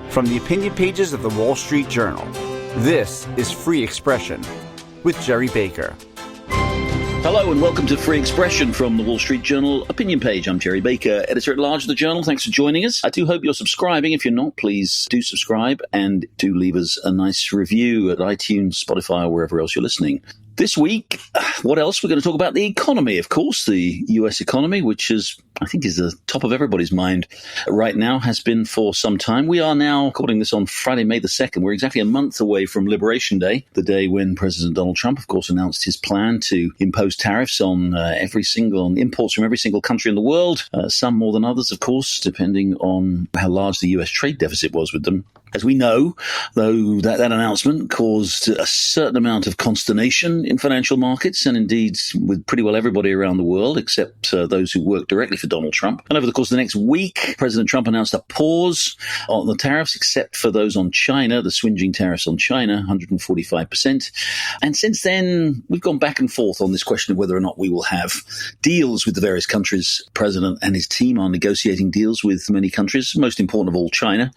From the opinion pages of the Wall Street Journal, this is Free Expression with Jerry Baker. Hello and welcome to Free Expression from the Wall Street Journal opinion page. I'm Jerry Baker, editor-at-large of the Journal. Thanks for joining us. I do hope you're subscribing. If you're not, please do subscribe and do leave us a nice review at iTunes, Spotify, or wherever else you're listening. This week, what else? We're going to talk about the economy, of course, the US economy, which I think is the top of everybody's mind right now, has been for some time. We are now, recording this on Friday, May the 2nd. We're exactly a month away from Liberation Day, the day when President Donald Trump, of course, announced his plan to impose tariffs on imports from every single country in the world, some more than others, of course, depending on how large the US trade deficit was with them. As we know, though, that announcement caused a certain amount of consternation in financial markets and indeed with pretty well everybody around the world, except those who work directly for Donald Trump. And over the course of the next week, President Trump announced a pause on the tariffs, except for those on China, the swingeing tariffs on China, 145%. And since then, we've gone back and forth on this question of whether or not we will have deals with the various countries. President and his team are negotiating deals with many countries, most important of all, China.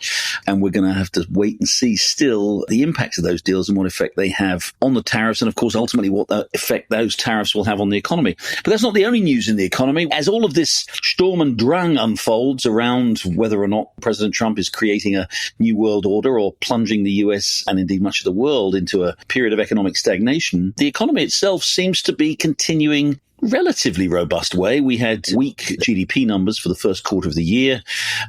And we're going to have to wait and see still the impact of those deals and what effect they have on the tariffs and, of course, ultimately what effect those tariffs will have on the economy. But that's not the only news in the economy. As all of this Sturm und Drang unfolds around whether or not President Trump is creating a new world order or plunging the US and indeed much of the world into a period of economic stagnation, the economy itself seems to be continuing relatively robust way. We had weak GDP numbers for the first quarter of the year,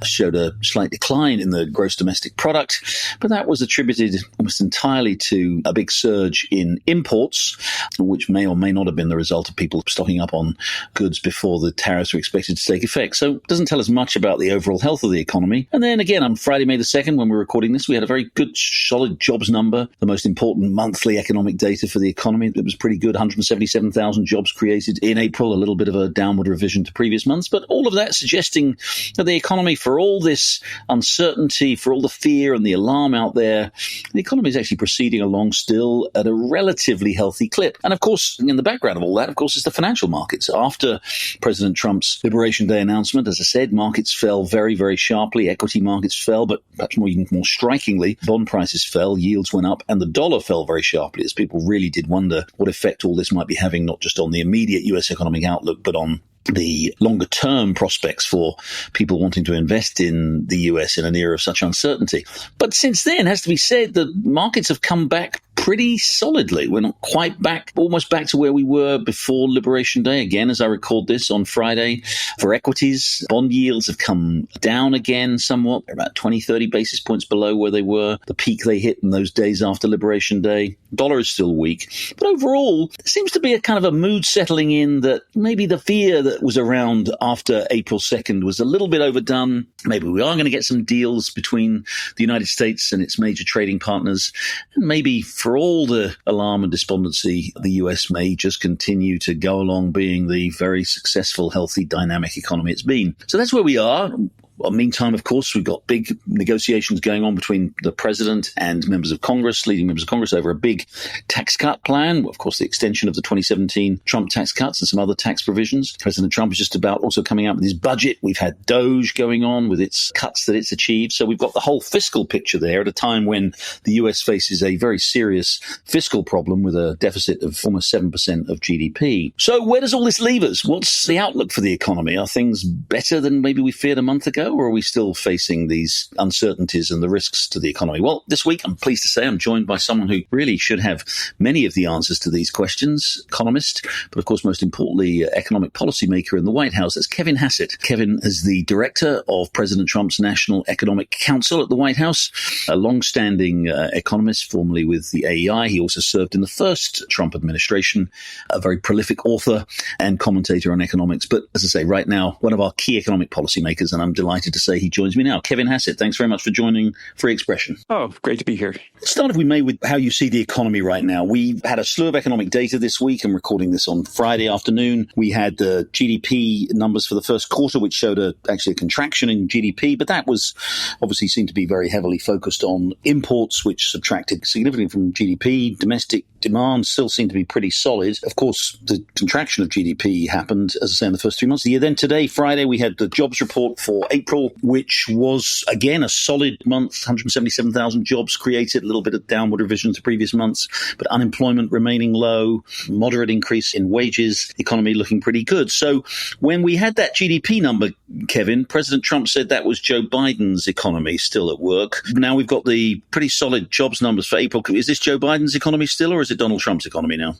showed a slight decline in the gross domestic product, but that was attributed almost entirely to a big surge in imports, which may or may not have been the result of people stocking up on goods before the tariffs were expected to take effect. So it doesn't tell us much about the overall health of the economy. And then again, on Friday, May the 2nd, when we're recording this, we had a very good, solid jobs number, the most important monthly economic data for the economy. It was pretty good, 177,000 jobs created in April, a little bit of a downward revision to previous months, but all of that suggesting that the economy, for all this uncertainty, for all the fear and the alarm out there, the economy is actually proceeding along still at a relatively healthy clip. And of course, in the background of all that, of course, is the financial markets. After President Trump's Liberation Day announcement, as I said, markets fell very, very sharply. Equity markets fell, but perhaps even more strikingly, bond prices fell, yields went up, and the dollar fell very sharply as people really did wonder what effect all this might be having, not just on the immediate US economic outlook, but on the longer term prospects for people wanting to invest in the US in an era of such uncertainty. But since then, it has to be said that markets have come back pretty solidly. We're not quite back, almost back to where we were before Liberation Day. Again, as I record this on Friday, for equities, bond yields have come down again somewhat. They're about 20, 30 basis points below where they were, the peak they hit in those days after Liberation Day. Dollar is still weak. But overall, there seems to be a kind of a mood settling in that maybe the fear that was around after April 2nd was a little bit overdone. Maybe we are going to get some deals between the United States and its major trading partners. And maybe for all the alarm and despondency, the US may just continue to go along being the very successful, healthy, dynamic economy it's been. So that's where we are. Well, meantime, of course, we've got big negotiations going on between the president and members of Congress, leading members of Congress, over a big tax cut plan. Of course, the extension of the 2017 Trump tax cuts and some other tax provisions. President Trump is just about also coming out with his budget. We've had DOGE going on with its cuts that it's achieved. So we've got the whole fiscal picture there at a time when the US faces a very serious fiscal problem with a deficit of almost 7% of GDP. So where does all this leave us? What's the outlook for the economy? Are things better than maybe we feared a month ago? Or are we still facing these uncertainties and the risks to the economy? Well, this week, I'm pleased to say I'm joined by someone who really should have many of the answers to these questions, economist, but of course, most importantly, economic policymaker in the White House. That's Kevin Hassett. Kevin is the director of President Trump's National Economic Council at the White House, a long-standing economist, formerly with the AEI. He also served in the first Trump administration, a very prolific author and commentator on economics. But as I say, right now, one of our key economic policymakers, and I'm delighted to say he joins me now. Kevin Hassett, thanks very much for joining Free Expression. Oh, great to be here. Let's start, if we may, with how you see the economy right now. We've had a slew of economic data this week. I'm recording this on Friday afternoon. We had the GDP numbers for the first quarter, which showed actually a contraction in GDP, but that was obviously seemed to be very heavily focused on imports, which subtracted significantly from GDP. Domestic demand still seemed to be pretty solid. Of course, the contraction of GDP happened, as I say, in the first 3 months of the year. Then today, Friday, we had the jobs report for April, which was, again, a solid month, 177,000 jobs created, a little bit of downward revision to previous months, but unemployment remaining low, moderate increase in wages, economy looking pretty good. So when we had that GDP number, Kevin, President Trump said that was Joe Biden's economy still at work. Now we've got the pretty solid jobs numbers for April. Is this Joe Biden's economy still, or is it Donald Trump's economy now?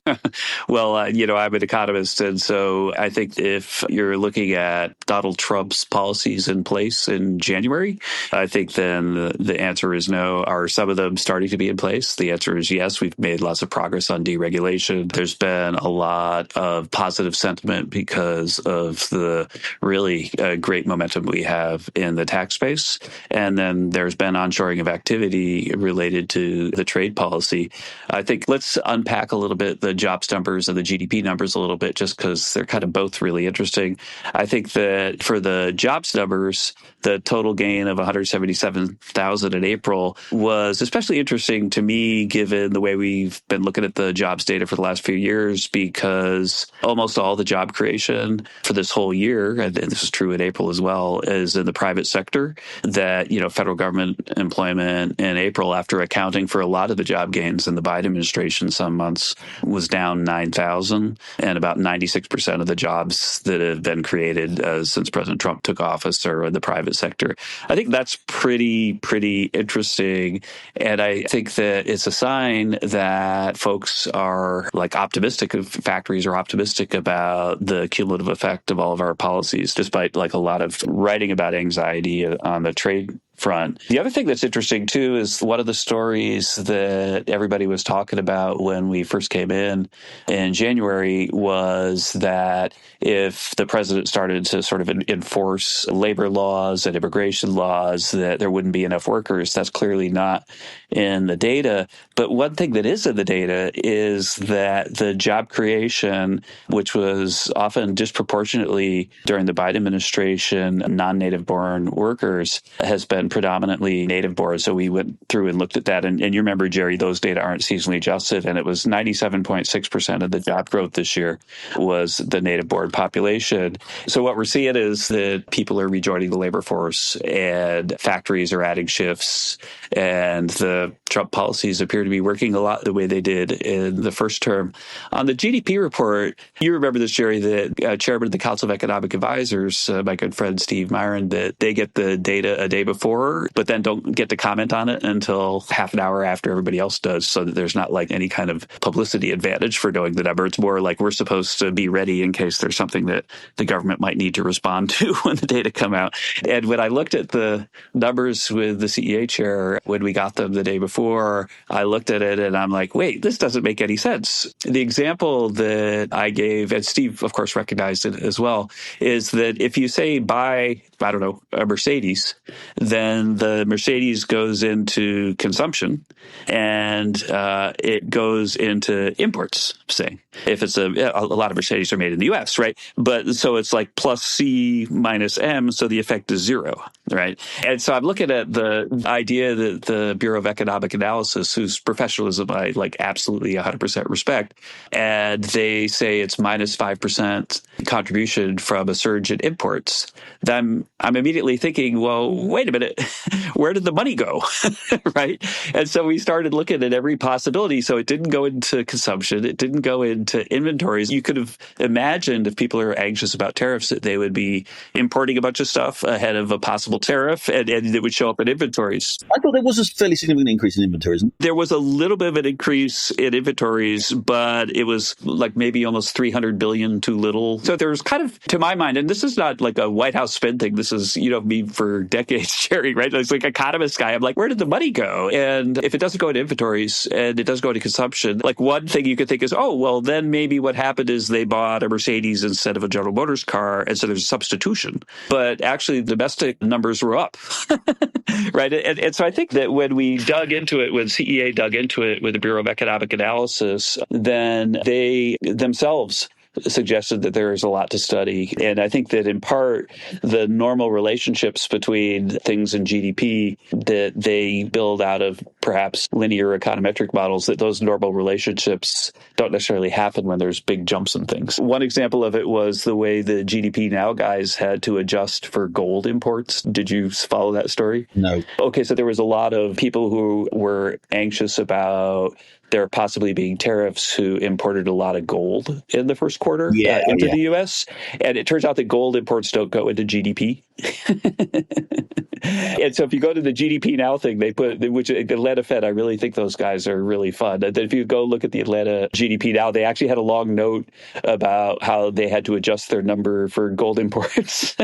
Well, I'm an economist, and so I think if you're looking at Donald Trump's policies in place in January, I think then the answer is no. Are some of them starting to be in place? The answer is yes. We've made lots of progress on deregulation. There's been a lot of positive sentiment because of the really great momentum we have in the tax space. And then there's been onshoring of activity related to the trade policy. I think let's unpack a little bit the jobs numbers and the GDP numbers a little bit, just because they're kind of both really interesting. I think that for the jobs numbers, the total gain of 177,000 in April was especially interesting to me, given the way we've been looking at the jobs data for the last few years, because almost all the job creation for this whole year, and this is true in April as well, is in the private sector. That, federal government employment in April, after accounting for a lot of the job gains in the Biden administration some months, was down 9,000, and about 96% of the jobs that have been created since President Trump took office are in the private sector. I think that's pretty interesting, and I think that it's a sign that folks are optimistic, factories are optimistic about the cumulative effect of all of our policies, despite a lot of writing about anxiety on the trade front. The other thing that's interesting, too, is one of the stories that everybody was talking about when we first came in January was that if the president started to sort of enforce labor laws and immigration laws, that there wouldn't be enough workers. That's clearly not in the data. But one thing that is in the data is that the job creation, which was often disproportionately during the Biden administration, non-native born workers, has been predominantly native born. So we went through and looked at that. And you remember, Jerry, those data aren't seasonally adjusted. And it was 97.6% of the job growth this year was the native born population. So what we're seeing is that people are rejoining the labor force and factories are adding shifts, and the Trump policies appear to be working a lot the way they did in the first term. On the GDP report, you remember this, Jerry, that chairman of the Council of Economic Advisors, my good friend Steve Myron, that they get the data a day before, but then don't get to comment on it until half an hour after everybody else does, so that there's not any kind of publicity advantage for knowing the number. It's more like we're supposed to be ready in case there's something that the government might need to respond to when the data come out. And when I looked at the numbers with the CEA chair, when we got them the day before, I looked at it and I'm like, wait, this doesn't make any sense. The example that I gave, and Steve, of course, recognized it as well, is that if you say buy, I don't know, a Mercedes, then the Mercedes goes into consumption and it goes into imports, say. If it's a lot of Mercedes are made in the U.S., right? But so it's plus C minus M, so the effect is zero, right? And so I'm looking at the idea that the Bureau of Economic Analysis, whose professionalism I absolutely 100% respect, and they say it's minus 5% contribution from a surge in imports. Then I'm immediately thinking, well, wait a minute, where did the money go, right? And so we started looking at every possibility. So it didn't go into consumption. It didn't go into inventories. You could have imagined, if people are anxious about tariffs, that they would be importing a bunch of stuff ahead of a possible tariff, and it would show up in inventories. I thought there was a fairly significant increase in inventories. There was a little bit of an increase in inventories, but it was maybe almost 300 billion too little. So there was kind of, to my mind, and this is not a White House spin thing. This is, me for decades, Jerry, right? It's economist guy. I'm where did the money go? And if it doesn't go into inventories and it does go into consumption, one thing you could think is, oh, well, then maybe what happened is they bought a Mercedes instead of a General Motors car, and so there's a substitution. But actually, domestic numbers were up, right? And so I think that when we dug into it, when CEA dug into it with the Bureau of Economic Analysis, then they themselves suggested that there is a lot to study. And I think that in part, the normal relationships between things in GDP that they build out of perhaps linear econometric models, that those normal relationships don't necessarily happen when there's big jumps in things. One example of it was the way the GDP Now guys had to adjust for gold imports. Did you follow that story? No. Okay, so there was a lot of people who were anxious about there possibly being tariffs who imported a lot of gold in the first quarter into the U.S. And it turns out that gold imports don't go into GDP. And so if you go to the GDP Now thing, they put, which Atlanta Fed, I really think those guys are really fun. And then if you go look at the Atlanta GDP Now, they actually had a long note about how they had to adjust their number for gold imports.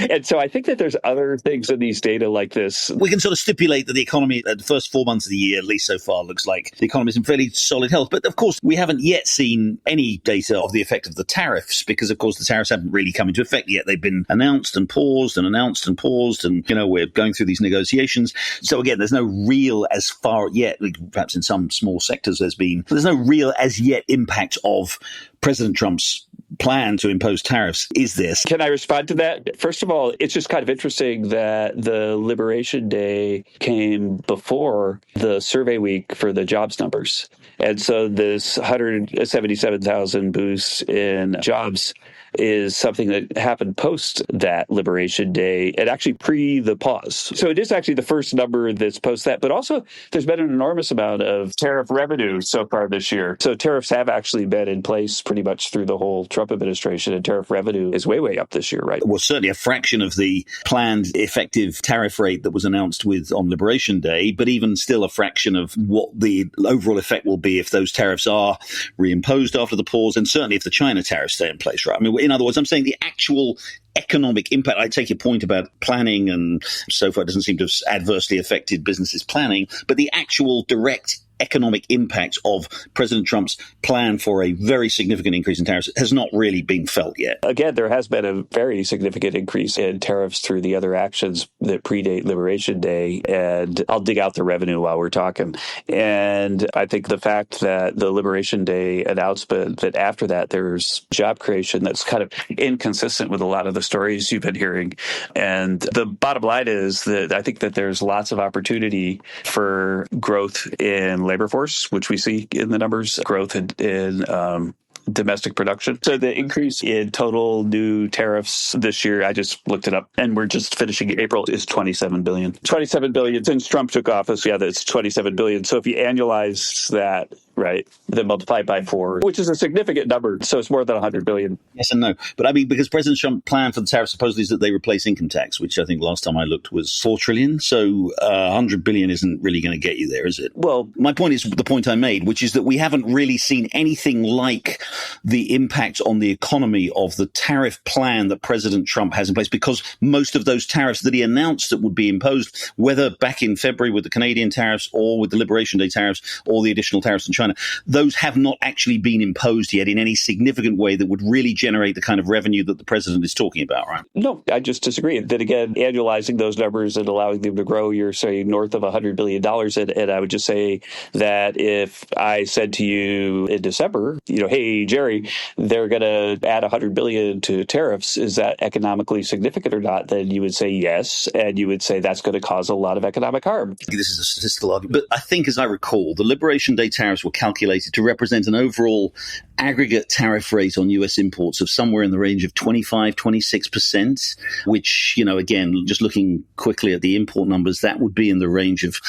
And so I think that there's other things in these data like this. We can sort of stipulate that the economy, the first 4 months of the year, at least so far, looks like the economy is in fairly solid health. But of course, we haven't yet seen any data of the effect of the tariffs because, of course, the tariffs haven't really come into effect yet. They've been announced and paused and announced and paused. And, we're going through these negotiations. So again, there's no real as far yet, perhaps in some small sectors there's no real as yet impact of President Trump's plan to impose tariffs. Is this? Can I respond to that? First of all, it's just kind of interesting that the Liberation Day came before the survey week for the jobs numbers. And so this 177,000 boost in jobs is something that happened post that Liberation Day and actually pre the pause. So it is actually the first number that's post that, but also there's been an enormous amount of tariff revenue so far this year. So tariffs have actually been in place pretty much through the whole Trump administration, and tariff revenue is way up this year, right? Well, certainly a fraction of the planned effective tariff rate that was announced on Liberation Day, but even still a fraction of what the overall effect will be if those tariffs are reimposed after the pause, and certainly if the China tariffs stay in place, right? I mean, in other words, I'm saying the actual economic impact. I take your point about planning, and so far it doesn't seem to have adversely affected businesses' planning, but the actual direct economic impact of President Trump's plan for a very significant increase in tariffs has not really been felt yet. Again, there has been a very significant increase in tariffs through the other actions that predate Liberation Day, and I'll dig out the revenue while we're talking. And I think the fact that the Liberation Day announcement, that after that there's job creation, that's kind of inconsistent with a lot of the stories you've been hearing. And the bottom line is that I think that there's lots of opportunity for growth in labor force, which we see in the numbers, growth in domestic production. So the increase in total new tariffs this year, I just looked it up, and we're just finishing April, is $27 billion. $27 billion since Trump took office. Yeah, that's $27 billion. So if you annualize that, right, then multiply it by 4, which is a significant number. So it's more than $100 billion. Yes and no. But I mean, because President Trump's plan for the tariffs supposedly is that they replace income tax, which I think last time I looked was $4 trillion. So $100 billion isn't really going to get you there, is it? Well, my point is the point I made, which is that we haven't really seen anything like the impact on the economy of the tariff plan that President Trump has in place, because most of those tariffs that he announced that would be imposed, whether back in February with the Canadian tariffs or with the Liberation Day tariffs or the additional tariffs in China, those have not actually been imposed yet in any significant way that would really generate the kind of revenue that the president is talking about, right? No, I just disagree. That again, annualizing those numbers and allowing them to grow, you're saying north of $100 billion. And I would just say that if I said to you in December, hey, Jerry, they're going to add $100 billion to tariffs, is that economically significant or not? Then you would say yes, and you would say that's going to cause a lot of economic harm. This is a statistical argument, but I think, as I recall, the Liberation Day tariffs were calculated to represent an overall aggregate tariff rate on U.S. imports of somewhere in the range of 25-26%, which, again, just looking quickly at the import numbers, that would be in the range of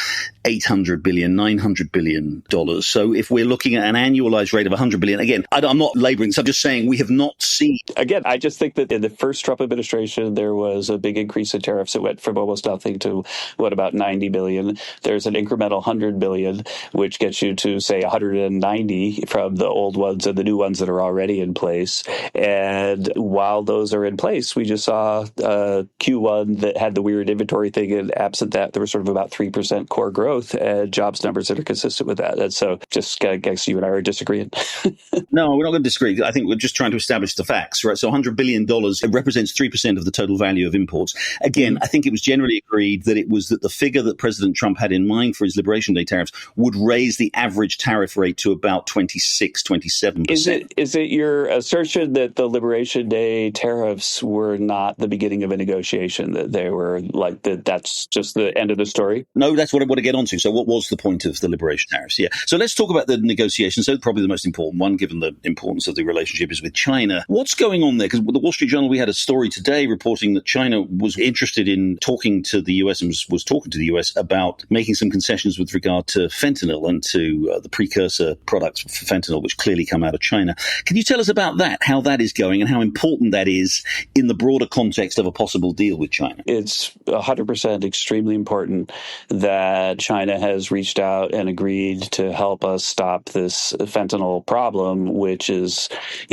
$800 billion, $900 billion. So if we're looking at an annualized rate of $100 billion, again, I'm not laboring this, I'm just saying we have not seen. Again, I just think that in the first Trump administration, there was a big increase in tariffs. It went from almost nothing to about $90 billion. There's an incremental $100 billion, which gets you to, say, $190 from the old ones and the new ones that are already in place. And while those are in place, we just saw Q1 that had the weird inventory thing, and absent that, there was sort of about 3% core growth and jobs numbers that are consistent with that. And so just I guess you and I are disagreeing. No, we're not going to disagree. I think we're just trying to establish the facts, right? So $100 billion, it represents 3% of the total value of imports. Again, I think it was generally agreed that it was that the figure that President Trump had in mind for his Liberation Day tariffs would raise the average tariff rate to about 26-27%. Is it your assertion that the Liberation Day tariffs were not the beginning of a negotiation, that they were like that's just the end of the story? No, that's what I want to get onto. So what was the point of the liberation tariffs? Yeah. So let's talk about the negotiations. So probably the most important one, given the importance of the relationship, is with China. What's going on there? Because with the Wall Street Journal, we had a story today reporting that China was interested in talking to the US and was talking to the US about making some concessions with regard to fentanyl and to the precursor products for fentanyl, which clearly come out of China. Can you tell us about that, how that is going and how important that is in the broader context of a possible deal with China? It's 100% extremely important that China has reached out and agreed to help us stop this fentanyl problem, which is,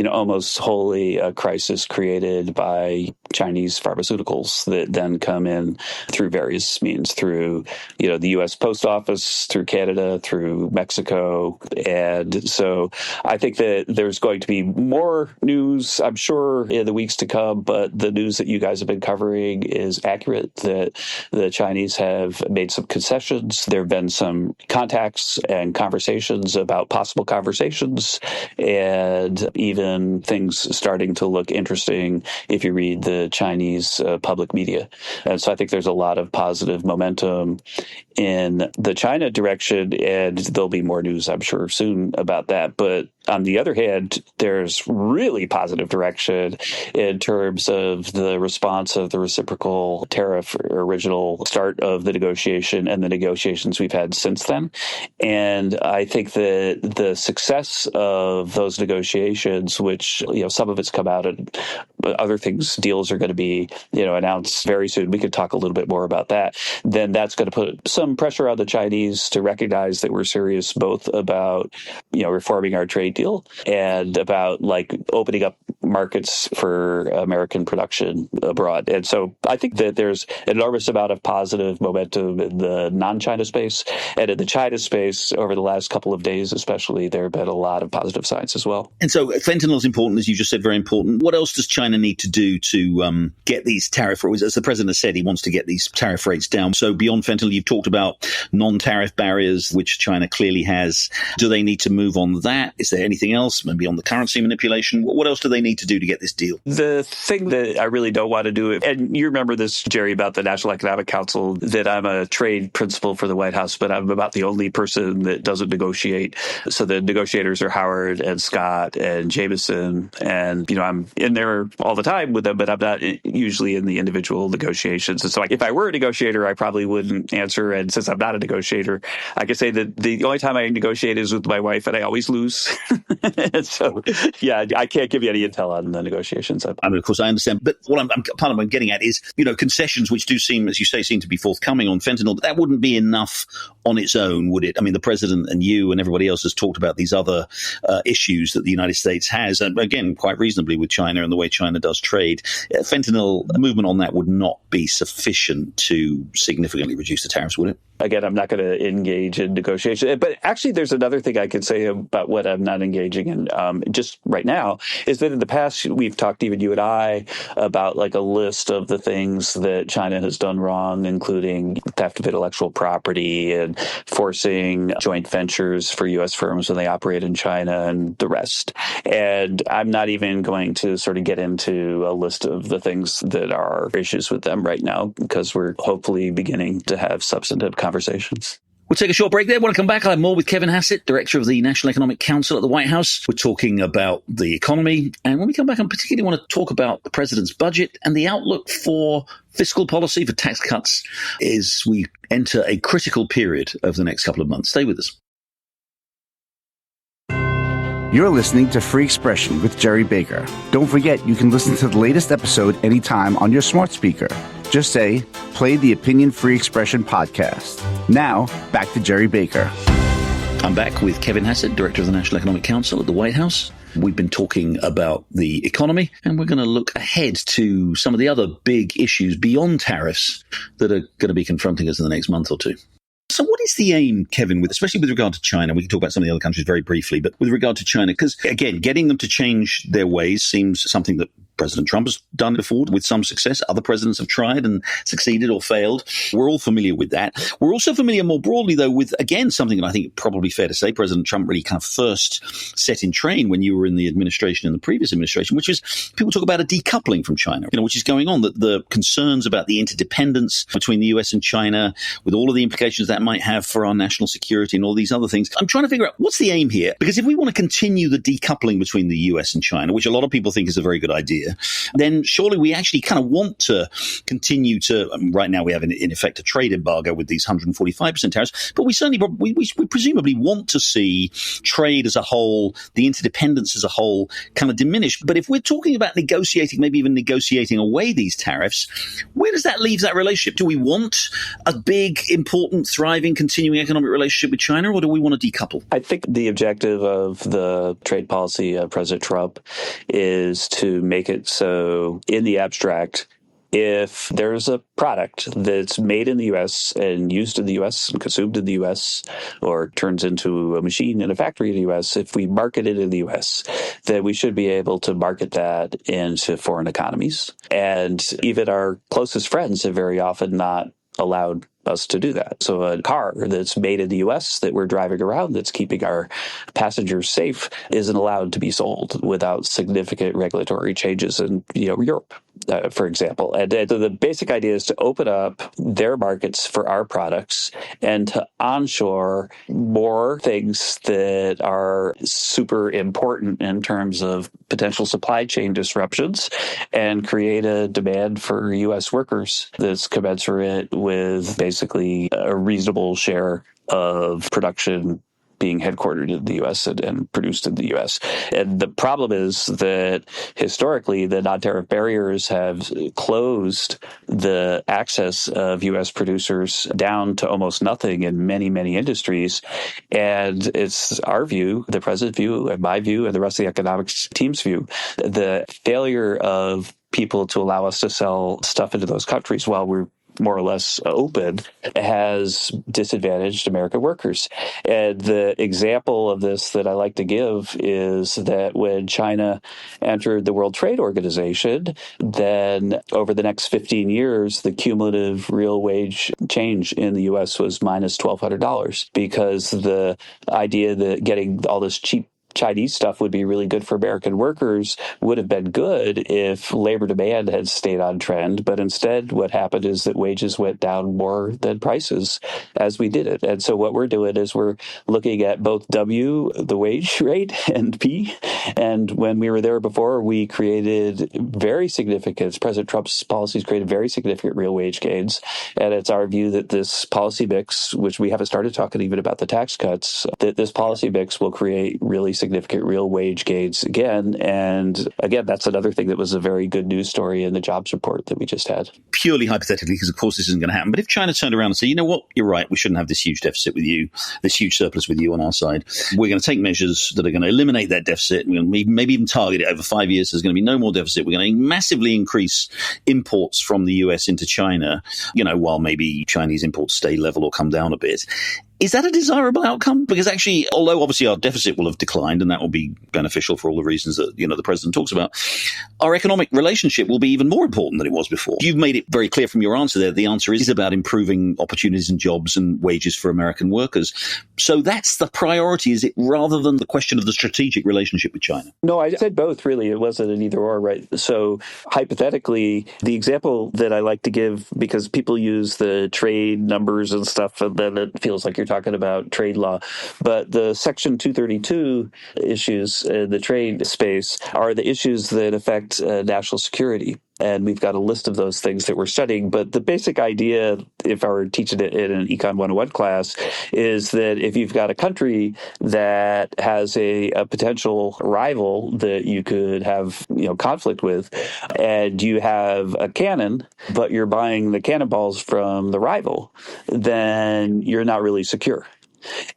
almost wholly a crisis created by Chinese pharmaceuticals that then come in through various means, through, the U.S. Post Office, through Canada, through Mexico. And so I think that there's going to be more news, I'm sure, in the weeks to come, but the news that you guys have been covering is accurate, that the Chinese have made some concessions. There have been some contacts and conversations about possible conversations, and even things starting to look interesting if you read the Chinese public media. And so I think there's a lot of positive momentum in the China direction, and there'll be more news, I'm sure, soon about that. But on the other hand, there's really positive direction in terms of the response of the reciprocal tariff original start of the negotiation and the negotiations we've had since then. And I think that the success of those negotiations, which, some of it's come out and other things, deals are going to be, announced very soon. We could talk a little bit more about that. Then that's going to put some pressure on the Chinese to recognize that we're serious both about, reforming our trade deal and about opening up markets for American production abroad. And so I think that there's an enormous amount of positive momentum in the non-China space, and in the China space over the last couple of days especially, there have been a lot of positive signs as well. And so fentanyl is important, as you just said, very important. What else does China need to do to get these tariff rates? As the president has said, he wants to get these tariff rates down. So beyond fentanyl, you've talked about non-tariff barriers, which China clearly has. Do they need to move on that? Is there anything else, maybe on the currency manipulation? What else do they need to do to get this deal? The thing that I really don't want to do, and you remember this, Jerry, about the National Economic Council, that I'm a trade principal for the White House, but I'm about the only person that doesn't negotiate. So the negotiators are Howard and Scott and Jameson, and I'm in there all the time with them, but I'm not usually in the individual negotiations. And so if I were a negotiator, I probably wouldn't answer. And since I'm not a negotiator, I can say that the only time I negotiate is with my wife, and I always lose. And so, yeah, I can't give you any intel on the negotiations. I mean, of course, I understand. But what part of what I'm getting at is, concessions, which do seem, as you say, seem to be forthcoming on fentanyl, but that wouldn't be enough on its own, would it? I mean, the president and you and everybody else has talked about these other issues that the United States has, and again, quite reasonably with China and the way China does trade. Fentanyl movement on that would not be sufficient to significantly reduce the tariffs, would it? Again, I'm not going to engage in negotiation. But actually, there's another thing I could say about what I'm not engaging in just right now, is that in the past, we've talked, even you and I, about a list of the things that China has done wrong, including theft of intellectual property and forcing joint ventures for U.S. firms when they operate in China and the rest. And I'm not even going to sort of get into a list of the things that are issues with them right now, because we're hopefully beginning to have substantive conversations. We'll take a short break there. When I come back, I'll have more with Kevin Hassett, Director of the National Economic Council at the White House. We're talking about the economy. And when we come back, I particularly want to talk about the president's budget and the outlook for fiscal policy, for tax cuts, as we enter a critical period over the next couple of months. Stay with us. You're listening to Free Expression with Jerry Baker. Don't forget, you can listen to the latest episode anytime on your smart speaker. Just say, play the Opinion Free Expression podcast. Now, back to Jerry Baker. I'm back with Kevin Hassett, Director of the National Economic Council at the White House. We've been talking about the economy, and we're going to look ahead to some of the other big issues beyond tariffs that are going to be confronting us in the next month or two. So what is the aim, Kevin, especially with regard to China? We can talk about some of the other countries very briefly, but with regard to China, because, again, getting them to change their ways seems something that President Trump has done it before with some success. Other presidents have tried and succeeded or failed. We're all familiar with that. We're also familiar more broadly, though, with, again, something that I think probably fair to say President Trump really kind of first set in train when you were in the administration, in the previous administration, which is people talk about a decoupling from China, which is going on, that the concerns about the interdependence between the US and China, with all of the implications that might have for our national security and all these other things. I'm trying to figure out what's the aim here, because if we want to continue the decoupling between the US and China, which a lot of people think is a very good idea, then surely we actually kind of want to continue to, right now we have in effect a trade embargo with these 145% tariffs, but we certainly, we presumably want to see trade as a whole, the interdependence as a whole kind of diminish. But if we're talking about negotiating, maybe even negotiating away these tariffs, where does that leave that relationship? Do we want a big, important, thriving, continuing economic relationship with China, or do we want to decouple? I think the objective of the trade policy of President Trump is to make it so, in the abstract, if there's a product that's made in the U.S. and used in the U.S. and consumed in the U.S. or turns into a machine in a factory in the U.S., if we market it in the U.S., then we should be able to market that into foreign economies. And even our closest friends have very often not allowed us to do that. So a car that's made in the U.S. that we're driving around that's keeping our passengers safe isn't allowed to be sold without significant regulatory changes in Europe, for example. And the basic idea is to open up their markets for our products and to onshore more things that are super important in terms of potential supply chain disruptions and create a demand for U.S. workers that's commensurate with basically a reasonable share of production being headquartered in the U.S. and produced in the U.S. And the problem is that historically, the non-tariff barriers have closed the access of U.S. producers down to almost nothing in many, many industries. And it's our view, the president's view, and my view, and the rest of the economics team's view, the failure of people to allow us to sell stuff into those countries while we're more or less open has disadvantaged American workers. And the example of this that I like to give is that when China entered the World Trade Organization, then over the next 15 years, the cumulative real wage change in the U.S. was minus $1,200 because the idea that getting all this cheap Chinese stuff would be really good for American workers would have been good if labor demand had stayed on trend. But instead, what happened is that wages went down more than prices as we did it. And so what we're doing is we're looking at both W, the wage rate, and P. And when we were there before, we created very significant, President Trump's policies created very significant real wage gains. And it's our view that this policy mix, which we haven't started talking even about the tax cuts, that this policy mix will create really significant real wage gains again. And again, that's another thing that was a very good news story in the jobs report that we just had. Purely hypothetically, because of course this isn't going to happen. But if China turned around and said, you know what, you're right, we shouldn't have this huge deficit with you, this huge surplus with you on our side. We're going to take measures that are going to eliminate that deficit. We're going to maybe even target it over 5 years. There's going to be no more deficit. We're going to massively increase imports from the US into China, while maybe Chinese imports stay level or come down a bit. Is that a desirable outcome? Because actually, although obviously our deficit will have declined and that will be beneficial for all the reasons that, the president talks about, our economic relationship will be even more important than it was before. You've made it very clear from your answer there. The answer is about improving opportunities and jobs and wages for American workers. So that's the priority, is it, rather than the question of the strategic relationship with China? No, I said both, really. It wasn't an either or, right? So hypothetically, the example that I like to give, because people use the trade numbers and stuff, and then it feels like you're talking about trade law. But the Section 232 issues in the trade space are the issues that affect national security. And we've got a list of those things that we're studying. But the basic idea, if I were teaching it in an Econ 101 class, is that if you've got a country that has a potential rival that you could have conflict with, and you have a cannon, but you're buying the cannonballs from the rival, then you're not really secure.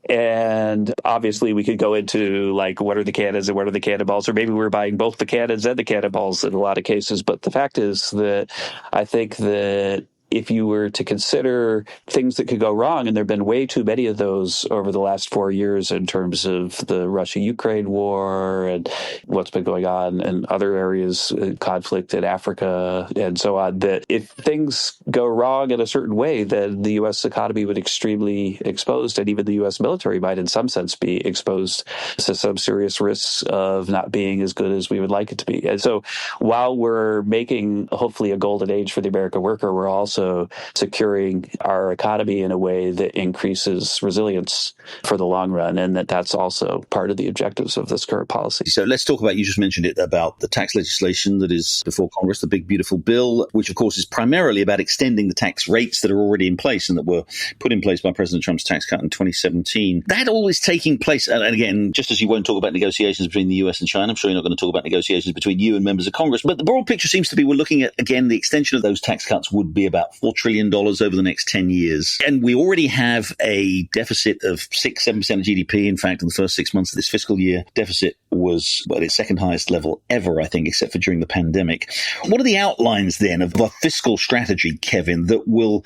And obviously we could go into what are the cannons and what are the cannonballs, or maybe we're buying both the cannons and the cannonballs in a lot of cases. But the fact is that I think that if you were to consider things that could go wrong, and there have been way too many of those over the last 4 years in terms of the Russia-Ukraine war and what's been going on in other areas, conflict in Africa and so on, that if things go wrong in a certain way, then the U.S. economy would be extremely exposed, and even the U.S. military might in some sense be exposed to some serious risks of not being as good as we would like it to be. And so while we're making hopefully a golden age for the American worker, we're also securing our economy in a way that increases resilience for the long run, and that's also part of the objectives of this current policy. So let's talk about, you just mentioned it, about the tax legislation that is before Congress, the big beautiful bill, which of course is primarily about extending the tax rates that are already in place and that were put in place by President Trump's tax cut in 2017. That all is taking place, and again, just as you won't talk about negotiations between the US and China, I'm sure you're not going to talk about negotiations between you and members of Congress, but the broad picture seems to be we're looking at, again, the extension of those tax cuts would be about $4 trillion over the next 10 years. And we already have a deficit of 6-7% of GDP. In fact, in the first 6 months of this fiscal year, deficit was at its second highest level ever, I think, except for during the pandemic. What are the outlines then of a fiscal strategy, Kevin, that will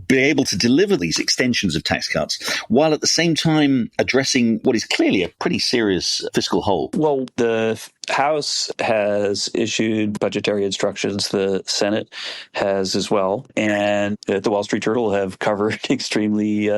be able to deliver these extensions of tax cuts while at the same time addressing what is clearly a pretty serious fiscal hole? Well, the House has issued budgetary instructions. The Senate has as well. And the Wall Street Journal have covered extremely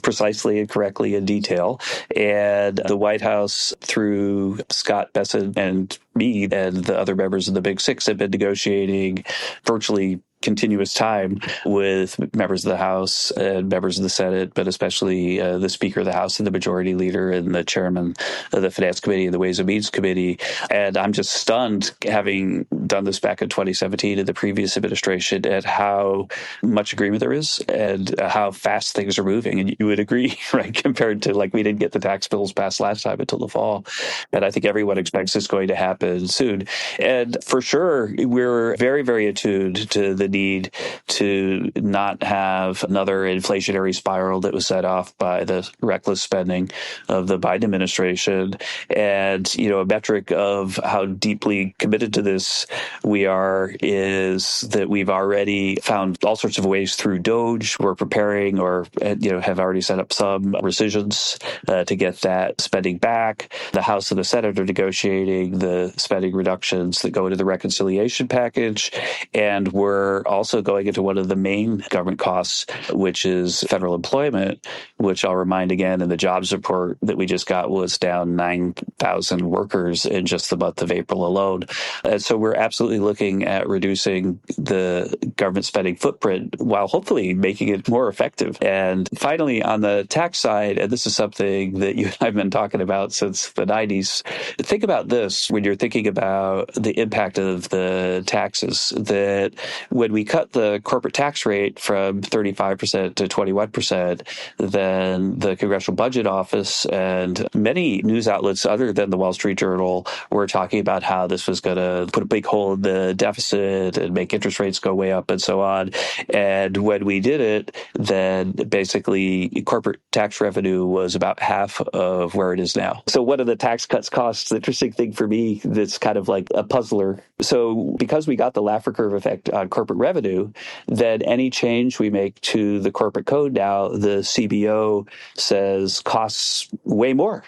precisely and correctly in detail. And the White House, through Scott Bessent and me and the other members of the Big Six, have been negotiating virtually continuous time with members of the House and members of the Senate, but especially the Speaker of the House and the Majority Leader and the Chairman of the Finance Committee and the Ways and Means Committee. And I'm just stunned, having done this back in 2017 in the previous administration, at how much agreement there is and how fast things are moving. And you would agree, right, compared to we didn't get the tax bills passed last time until the fall. And I think everyone expects it's going to happen soon. And for sure, we're very, very attuned to the need to not have another inflationary spiral that was set off by the reckless spending of the Biden administration. And, a metric of how deeply committed to this we are is that we've already found all sorts of ways through DOGE. We're preparing or, have already set up some rescissions to get that spending back. The House and the Senate are negotiating the spending reductions that go into the reconciliation package. And we're also going into one of the main government costs, which is federal employment, which I'll remind again, in the jobs report that we just got was down 9,000 workers in just the month of April alone. And so we're absolutely looking at reducing the government spending footprint while hopefully making it more effective. And finally, on the tax side, and this is something that you and I have been talking about since the 90s, think about this when you're thinking about the impact of the taxes, that when we cut the corporate tax rate from 35% to 21%, then the Congressional Budget Office and many news outlets other than the Wall Street Journal were talking about how this was going to put a big hole in the deficit and make interest rates go way up and so on. And when we did it, then basically corporate tax revenue was about half of where it is now. So what do the tax cuts cost? The interesting thing for me that's kind of like a puzzler. So because we got the Laffer curve effect on corporate revenue, then any change we make to the corporate code now, the CBO says costs way more.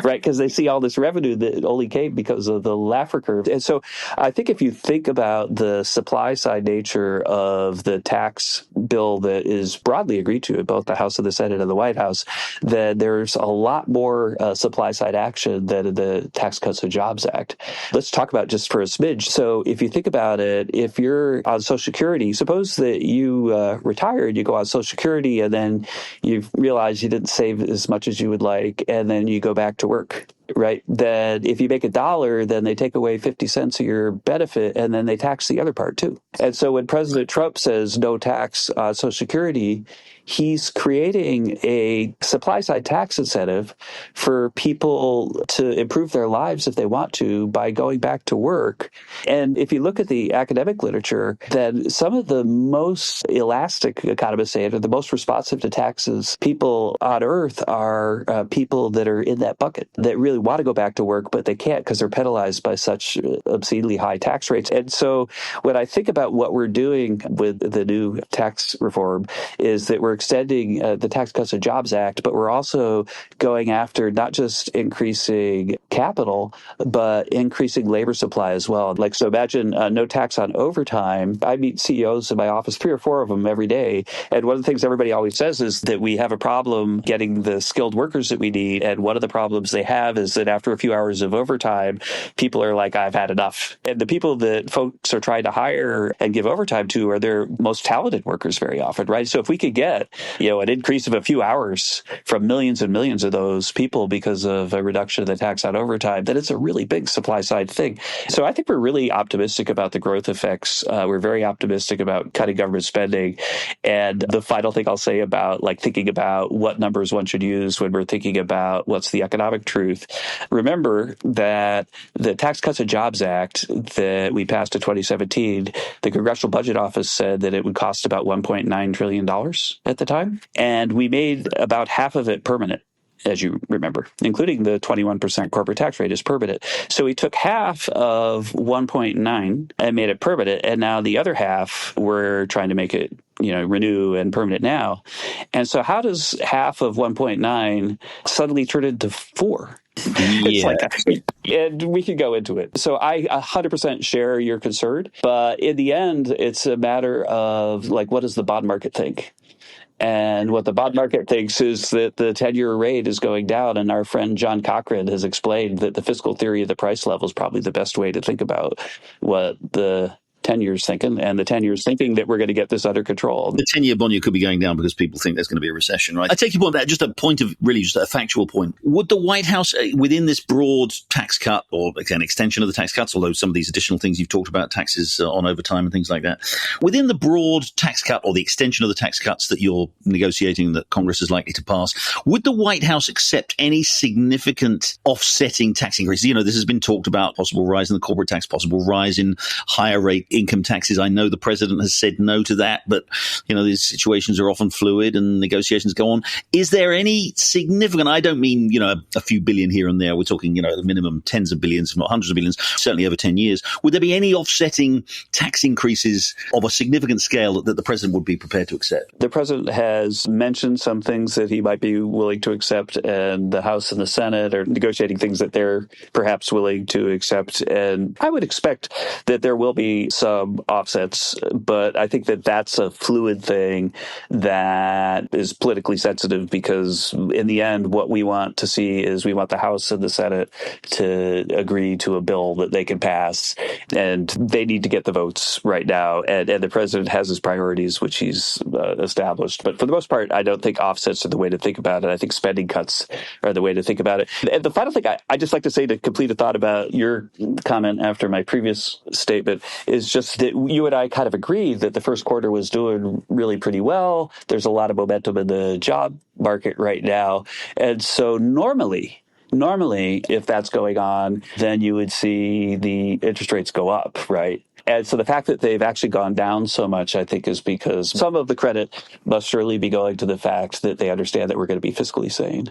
Right? Because they see all this revenue that only came because of the Laffer curve. And so I think if you think about the supply side nature of the tax bill that is broadly agreed to in both the House and the Senate and the White House, then there's a lot more supply side action than the Tax Cuts and Jobs Act. Let's talk about just for a smidge. So if you think about it, if you're on Social Security, suppose that you retired, you go on Social Security, and then you realize you didn't save as much as you would like, and then you go back to work. Right? That if you make $1, then they take away 50 cents of your benefit, and then they tax the other part too. And so when President Trump says no tax on Social Security, he's creating a supply-side tax incentive for people to improve their lives if they want to by going back to work. And if you look at the academic literature, then some of the most elastic, economists say, or the most responsive to taxes people on Earth are people that are in that bucket, that really want to go back to work, but they can't because they're penalized by such obscenely high tax rates. And so when I think about what we're doing with the new tax reform is that we're extending the Tax Cuts and Jobs Act, but we're also going after not just increasing capital, but increasing labor supply as well. Like, so imagine no tax on overtime. I meet CEOs in my office, 3 or 4 of them every day. And one of the things everybody always says is that we have a problem getting the skilled workers that we need. And one of the problems they have is that after a few hours of overtime, people are like, I've had enough. And the people that folks are trying to hire and give overtime to are their most talented workers very often, right? So if we could get, an increase of a few hours from millions and millions of those people because of a reduction of the tax on overtime, then it's a really big supply side thing. So I think we're really optimistic about the growth effects. We're very optimistic about cutting government spending. And the final thing I'll say about thinking about what numbers one should use when we're thinking about what's the economic truth. Remember that the Tax Cuts and Jobs Act that we passed in 2017, the Congressional Budget Office said that it would cost about $1.9 trillion at the time. And we made about half of it permanent, as you remember, including the 21% corporate tax rate is permanent. So we took half of 1.9 and made it permanent. And now the other half, we're trying to make it renew and permanent now. And so how does half of 1.9 suddenly turn into 4? Yeah. And we could go into it. So I 100% share your concern. But in the end, it's a matter of what does the bond market think? And what the bond market thinks is that the 10-year rate is going down. And our friend John Cochran has explained that the fiscal theory of the price level is probably the best way to think about what the 10 years thinking, and the 10 years thinking that we're going to get this under control. The 10-year bond yield could be going down because people think there's going to be a recession, right? I take your point that just a point of really just a factual point. Would the White House, within this broad tax cut or again extension of the tax cuts, although some of these additional things you've talked about, taxes on overtime and things like that, within the broad tax cut or the extension of the tax cuts that you're negotiating that Congress is likely to pass, would the White House accept any significant offsetting tax increases? This has been talked about, possible rise in the corporate tax, possible rise in higher rate income taxes. I know the president has said no to that, but these situations are often fluid and negotiations go on. Is there any significant, I don't mean, a few billion here and there. We're talking, at the minimum tens of billions, if not hundreds of billions, certainly over 10 years. Would there be any offsetting tax increases of a significant scale that the president would be prepared to accept? The president has mentioned some things that he might be willing to accept, and the House and the Senate are negotiating things that they're perhaps willing to accept. And I would expect that there will be some offsets, but I think that that's a fluid thing that is politically sensitive because in the end, what we want to see is we want the House and the Senate to agree to a bill that they can pass, and they need to get the votes right now. And the president has his priorities, which he's established. But for the most part, I don't think offsets are the way to think about it. I think spending cuts are the way to think about it. And the final thing I just like to say to complete a thought about your comment after my previous statement is just that you and I kind of agree that the first quarter was doing really pretty well. There's a lot of momentum in the job market right now. And so normally, if that's going on, then you would see the interest rates go up, right? And so the fact that they've actually gone down so much, I think, is because some of the credit must surely be going to the fact that they understand that we're going to be fiscally sane,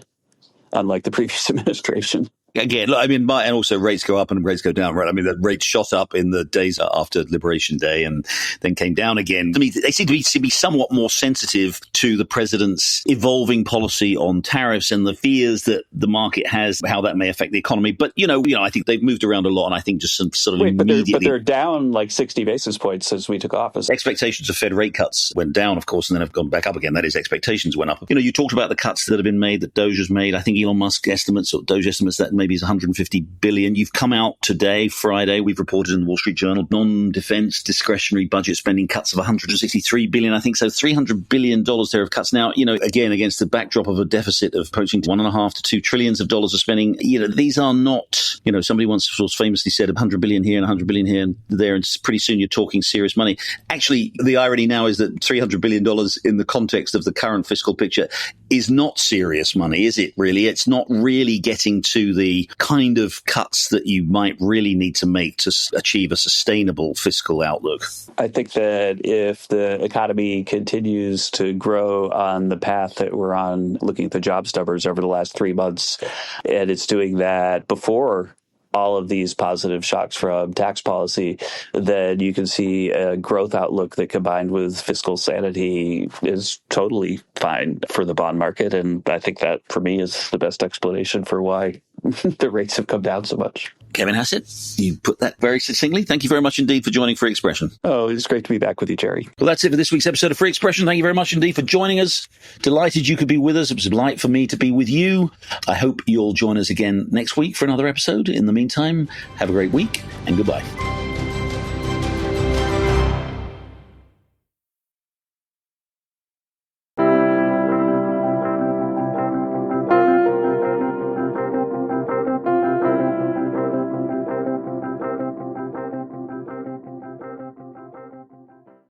unlike the previous administration. Again, look, and also rates go up and rates go down, right? I mean, the rates shot up in the days after Liberation Day and then came down again. I mean, they seem to be somewhat more sensitive to the president's evolving policy on tariffs and the fears that the market has, how that may affect the economy. But, I think they've moved around a lot, and I think just some sort of immediately... But they're down 60 basis points since we took office. Expectations of Fed rate cuts went down, of course, and then have gone back up again. That is, expectations went up. You talked about the cuts that have been made, that Doge has made. I think Elon Musk estimates, or Doge estimates that maybe is 150 billion. You've come out today, Friday, we've reported in the Wall Street Journal, non-defense discretionary budget spending cuts of 163 billion. I think so, $300 billion there of cuts. Now, again, against the backdrop of a deficit of approaching $1.5 to $2 trillion of spending, these are not, somebody once famously said 100 billion here and 100 billion here and there, and pretty soon you're talking serious money. Actually, the irony now is that $300 billion in the context of the current fiscal picture is not serious money, is it really? It's not really getting to the kind of cuts that you might really need to make to achieve a sustainable fiscal outlook. I think that if the economy continues to grow on the path that we're on, looking at the jobs numbers over the last 3 months, and it's doing that before all of these positive shocks from tax policy, then you can see a growth outlook that combined with fiscal sanity is totally fine for the bond market. And I think that, for me, is the best explanation for why the rates have come down so much. Kevin Hassett, you put that very succinctly. Thank you very much indeed for joining Free Expression. Oh, it's great to be back with you, Jerry. Well, that's it for this week's episode of Free Expression. Thank you very much indeed for joining us. Delighted you could be with us. It was a delight for me to be with you. I hope you'll join us again next week for another episode. In the meantime, have a great week and goodbye.